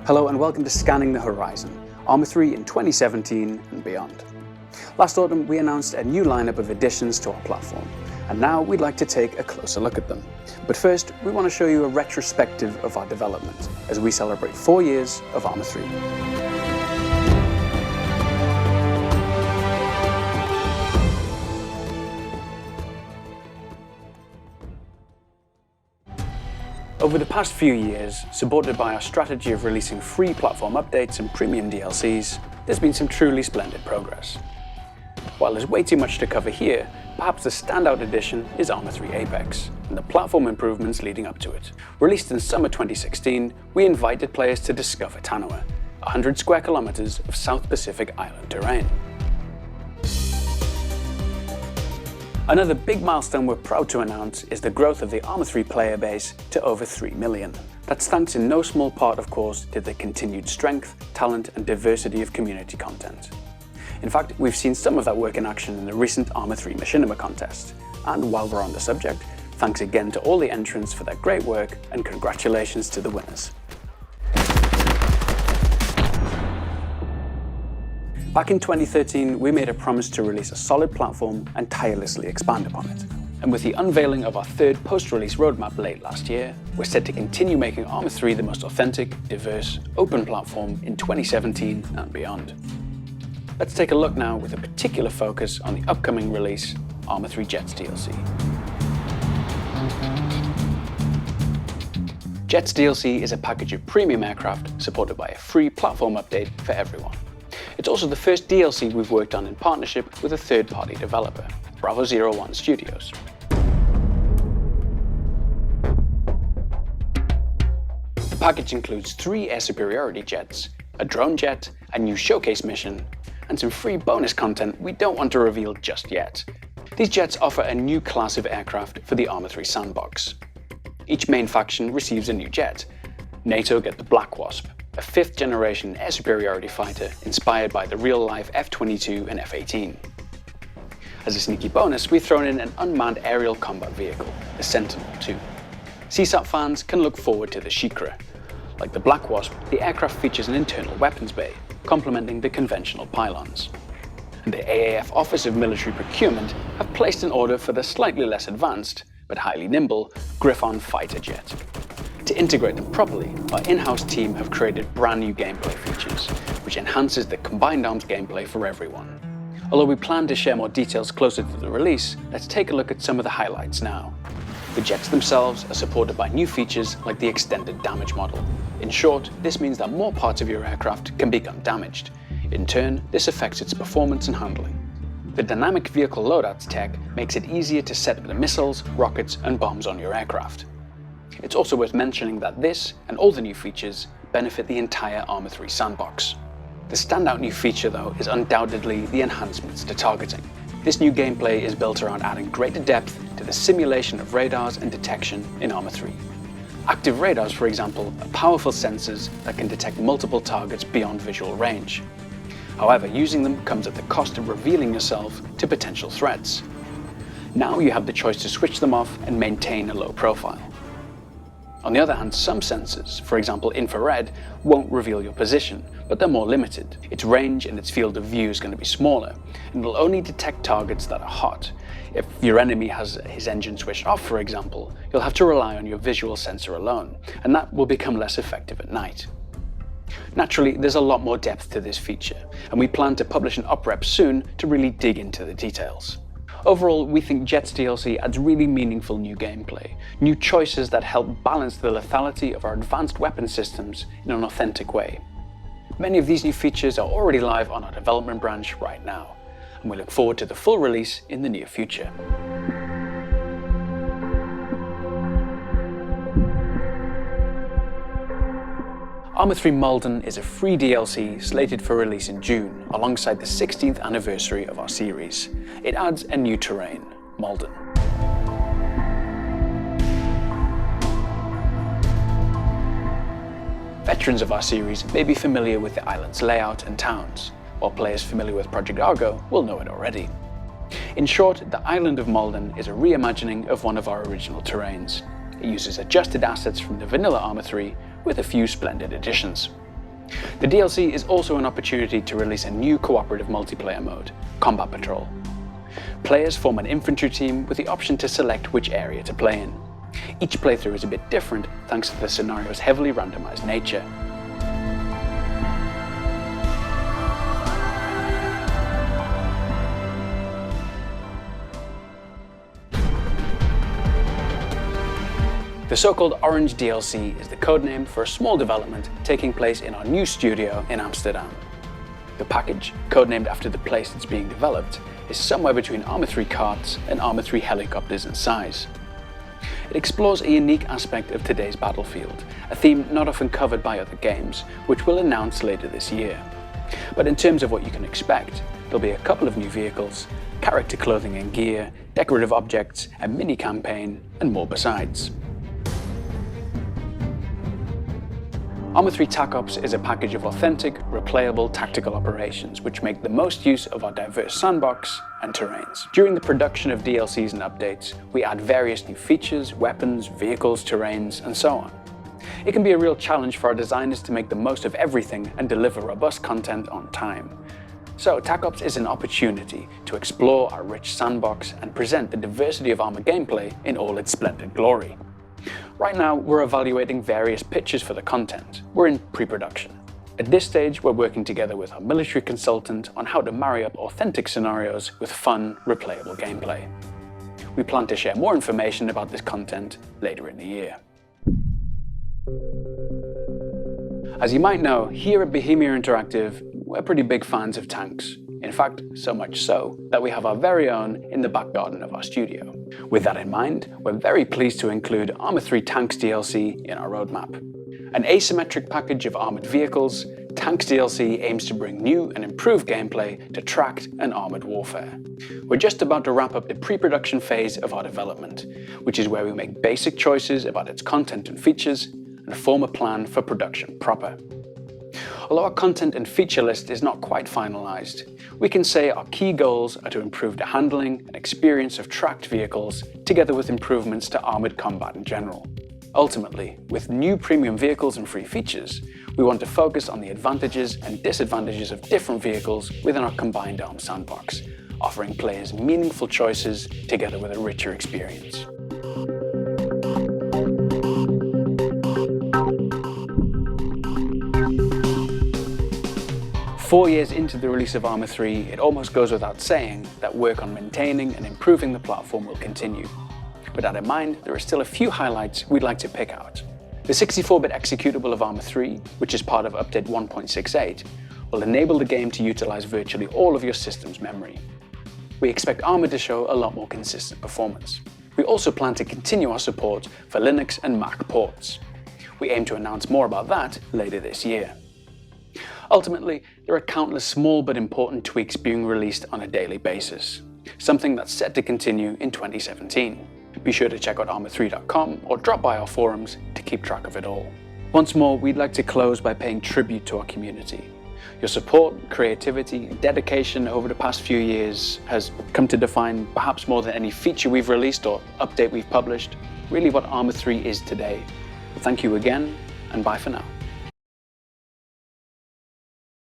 Hello and welcome to Scanning the Horizon, ArmA 3 in 2017 and beyond. Last autumn we announced a new lineup of additions to our platform, and now we'd like to take a closer look at them. But first, we want to show you a retrospective of our development as we celebrate 4 years of ArmA 3. Over the past few years, supported by our strategy of releasing free platform updates and premium DLCs, there's been some truly splendid progress. While there's way too much to cover here, perhaps the standout addition is ArmA 3 Apex, and the platform improvements leading up to it. Released in summer 2016, we invited players to discover Tanoa, 100 square kilometers of South Pacific island terrain. Another big milestone we're proud to announce is the growth of the ArmA 3 player base to over 3 million. That's thanks in no small part, of course, to the continued strength, talent and diversity of community content. In fact, we've seen some of that work in action in the recent ArmA 3 Machinima contest. And while we're on the subject, thanks again to all the entrants for their great work and congratulations to the winners. Back in 2013, we made a promise to release a solid platform and tirelessly expand upon it. And with the unveiling of our third post-release roadmap late last year, we're set to continue making ArmA 3 the most authentic, diverse, open platform in 2017 and beyond. Let's take a look now with a particular focus on the upcoming release, ArmA 3 Jets DLC. Jets DLC is a package of premium aircraft supported by a free platform update for everyone. It's also the first DLC we've worked on in partnership with a third-party developer, Bravo 01 Studios. The package includes 3 air superiority jets, a drone jet, a new showcase mission, and some free bonus content we don't want to reveal just yet. These jets offer a new class of aircraft for the ArmA 3 sandbox. Each main faction receives a new jet. NATO get the Black Wasp, a 5th generation air superiority fighter inspired by the real-life F-22 and F-18. As a sneaky bonus, we've thrown in an unmanned aerial combat vehicle, the Sentinel-2. CSAT fans can look forward to the Shikra. Like the Black Wasp, the aircraft features an internal weapons bay, complementing the conventional pylons. And the AAF Office of Military Procurement have placed an order for the slightly less advanced, but highly nimble, Griffon fighter jet. To integrate them properly, our in-house team have created brand new gameplay features, which enhances the combined arms gameplay for everyone. Although we plan to share more details closer to the release, let's take a look at some of the highlights now. The jets themselves are supported by new features like the extended damage model. In short, this means that more parts of your aircraft can become damaged. In turn, this affects its performance and handling. The dynamic vehicle loadouts tech makes it easier to set up the missiles, rockets and bombs on your aircraft. It's also worth mentioning that this, and all the new features, benefit the entire ArmA 3 sandbox. The standout new feature, though, is undoubtedly the enhancements to targeting. This new gameplay is built around adding greater depth to the simulation of radars and detection in ArmA 3. Active radars, for example, are powerful sensors that can detect multiple targets beyond visual range. However, using them comes at the cost of revealing yourself to potential threats. Now you have the choice to switch them off and maintain a low profile. On the other hand, some sensors, for example infrared, won't reveal your position, but they're more limited. Its range and its field of view is going to be smaller, and it'll only detect targets that are hot. If your enemy has his engine switched off, for example, you'll have to rely on your visual sensor alone, and that will become less effective at night. Naturally, there's a lot more depth to this feature, and we plan to publish an uprep soon to really dig into the details. Overall, we think Jets DLC adds really meaningful new gameplay, new choices that help balance the lethality of our advanced weapon systems in an authentic way. Many of these new features are already live on our development branch right now, and we look forward to the full release in the near future. ArmA 3 Malden is a free DLC slated for release in June, alongside the 16th anniversary of our series. It adds a new terrain, Malden. Veterans of our series may be familiar with the island's layout and towns, while players familiar with Project Argo will know it already. In short, the island of Malden is a reimagining of one of our original terrains. It uses adjusted assets from the vanilla ArmA 3 with a few splendid additions. The DLC is also an opportunity to release a new cooperative multiplayer mode, Combat Patrol. Players form an infantry team with the option to select which area to play in. Each playthrough is a bit different thanks to the scenario's heavily randomized nature. The so-called Orange DLC is the codename for a small development taking place in our new studio in Amsterdam. The package, codenamed after the place it's being developed, is somewhere between ArmA 3 carts and ArmA 3 helicopters in size. It explores a unique aspect of today's battlefield, a theme not often covered by other games, which we'll announce later this year. But in terms of what you can expect, there'll be a couple of new vehicles, character clothing and gear, decorative objects, a mini-campaign, and more besides. ArmA 3 TAC-OPS is a package of authentic, replayable tactical operations which make the most use of our diverse sandbox and terrains. During the production of DLCs and updates, we add various new features, weapons, vehicles, terrains, and so on. It can be a real challenge for our designers to make the most of everything and deliver robust content on time. So TAC-OPS is an opportunity to explore our rich sandbox and present the diversity of ArmA gameplay in all its splendid glory. Right now, we're evaluating various pitches for the content. We're in pre-production. At this stage, we're working together with our military consultant on how to marry up authentic scenarios with fun, replayable gameplay. We plan to share more information about this content later in the year. As you might know, here at Bohemia Interactive, we're pretty big fans of tanks. In fact, so much so that we have our very own in the back garden of our studio. With that in mind, we're very pleased to include ArmA 3 Tanks DLC in our roadmap. An asymmetric package of armoured vehicles, Tanks DLC aims to bring new and improved gameplay to tracked and armoured warfare. We're just about to wrap up the pre-production phase of our development, which is where we make basic choices about its content and features and form a plan for production proper. Although our content and feature list is not quite finalized, we can say our key goals are to improve the handling and experience of tracked vehicles, together with improvements to armoured combat in general. Ultimately, with new premium vehicles and free features, we want to focus on the advantages and disadvantages of different vehicles within our combined ARM sandbox, offering players meaningful choices together with a richer experience. Four years into the release of ArmA 3, it almost goes without saying that work on maintaining and improving the platform will continue. With that in mind, there are still a few highlights we'd like to pick out. The 64-bit executable of ArmA 3, which is part of update 1.68, will enable the game to utilize virtually all of your system's memory. We expect ArmA to show a lot more consistent performance. We also plan to continue our support for Linux and Mac ports. We aim to announce more about that later this year. Ultimately, there are countless small but important tweaks being released on a daily basis, something that's set to continue in 2017. Be sure to check out arma3.com or drop by our forums to keep track of it all. Once more, we'd like to close by paying tribute to our community. Your support, creativity, and dedication over the past few years has come to define, perhaps more than any feature we've released or update we've published, really what ArmA 3 is today. Thank you again, and bye for now.